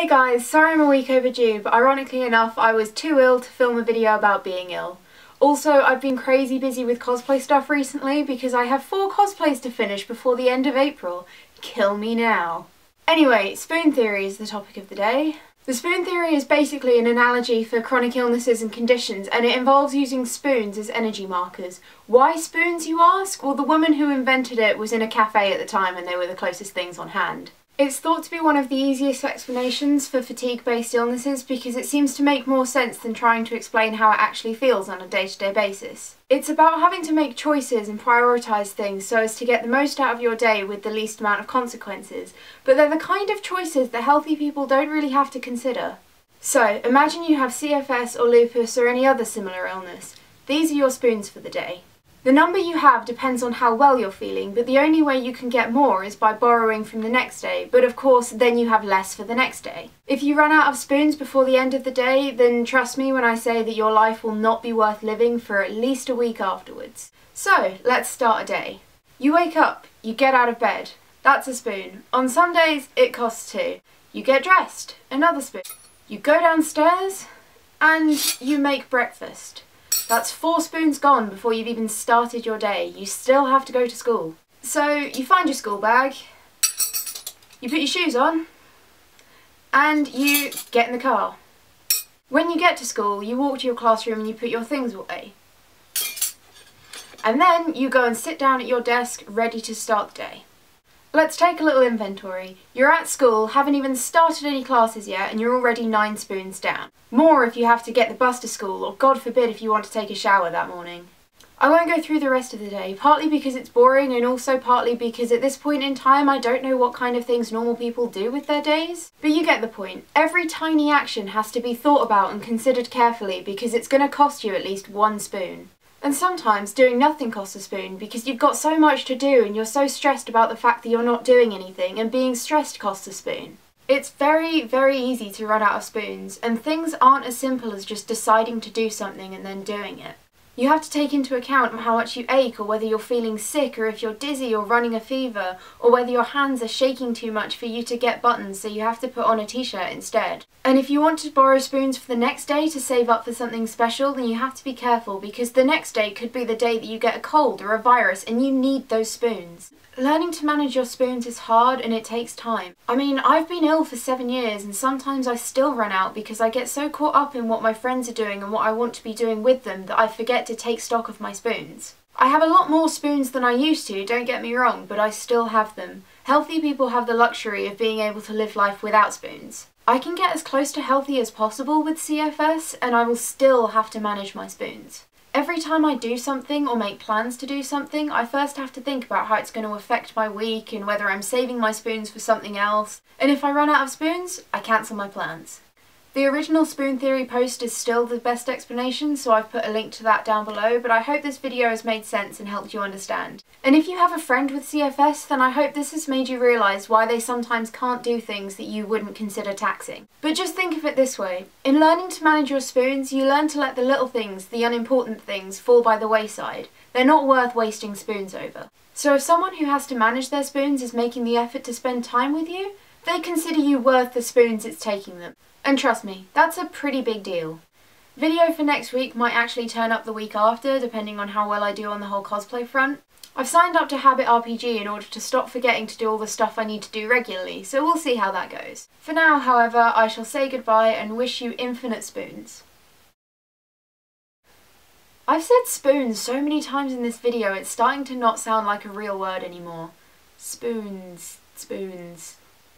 Hey guys, sorry I'm a week overdue, but ironically enough I was too ill to film a video about being ill. Also, I've been crazy busy with cosplay stuff recently because I have 4 cosplays to finish before the end of April. Kill me now. Anyway, spoon theory is the topic of the day. The spoon theory is basically an analogy for chronic illnesses and conditions, and it involves using spoons as energy markers. Why spoons, you ask? Well, the woman who invented it was in a cafe at the time and they were the closest things on hand. It's thought to be one of the easiest explanations for fatigue-based illnesses because it seems to make more sense than trying to explain how it actually feels on a day-to-day basis. It's about having to make choices and prioritise things so as to get the most out of your day with the least amount of consequences, but they're the kind of choices that healthy people don't really have to consider. So, imagine you have CFS or lupus or any other similar illness. These are your spoons for the day. The number you have depends on how well you're feeling, but the only way you can get more is by borrowing from the next day, but of course then you have less for the next day. If you run out of spoons before the end of the day, then trust me when I say that your life will not be worth living for at least a week afterwards. So, let's start a day. You wake up, you get out of bed, that's a spoon. On some days it costs 2. You get dressed, another spoon. You go downstairs, and you make breakfast. That's 4 spoons gone before you've even started your day. You still have to go to school. So you find your school bag, you put your shoes on, and you get in the car. When you get to school, you walk to your classroom and you put your things away. And then you go and sit down at your desk ready to start the day. Let's take a little inventory. You're at school, haven't even started any classes yet, and you're already 9 spoons down. More if you have to get the bus to school, or God forbid if you want to take a shower that morning. I won't go through the rest of the day, partly because it's boring and also partly because at this point in time I don't know what kind of things normal people do with their days. But you get the point. Every tiny action has to be thought about and considered carefully because it's going to cost you at least 1 spoon. And sometimes doing nothing costs a spoon because you've got so much to do and you're so stressed about the fact that you're not doing anything, and being stressed costs a spoon. It's very, very easy to run out of spoons, and things aren't as simple as just deciding to do something and then doing it. You have to take into account how much you ache, or whether you're feeling sick, or if you're dizzy or running a fever, or whether your hands are shaking too much for you to get buttons so you have to put on a t-shirt instead. And if you want to borrow spoons for the next day to save up for something special, then you have to be careful because the next day could be the day that you get a cold or a virus and you need those spoons. Learning to manage your spoons is hard and it takes time. I mean, I've been ill for 7 years and sometimes I still run out because I get so caught up in what my friends are doing and what I want to be doing with them that I forget to take stock of my spoons. I have a lot more spoons than I used to, don't get me wrong, but I still have them. Healthy people have the luxury of being able to live life without spoons. I can get as close to healthy as possible with CFS and I will still have to manage my spoons. Every time I do something or make plans to do something, I first have to think about how it's going to affect my week and whether I'm saving my spoons for something else. And if I run out of spoons, I cancel my plans. The original spoon theory post is still the best explanation, so I've put a link to that down below, but I hope this video has made sense and helped you understand. And if you have a friend with CFS, then I hope this has made you realise why they sometimes can't do things that you wouldn't consider taxing. But just think of it this way. In learning to manage your spoons, you learn to let the little things, the unimportant things, fall by the wayside. They're not worth wasting spoons over. So if someone who has to manage their spoons is making the effort to spend time with you, they consider you worth the spoons it's taking them. And trust me, that's a pretty big deal. Video for next week might actually turn up the week after, depending on how well I do on the whole cosplay front. I've signed up to Habit RPG in order to stop forgetting to do all the stuff I need to do regularly, so we'll see how that goes. For now, however, I shall say goodbye and wish you infinite spoons. I've said spoons so many times in this video, it's starting to not sound like a real word anymore. Spoons, spoons,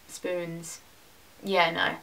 spoons. Yeah, no.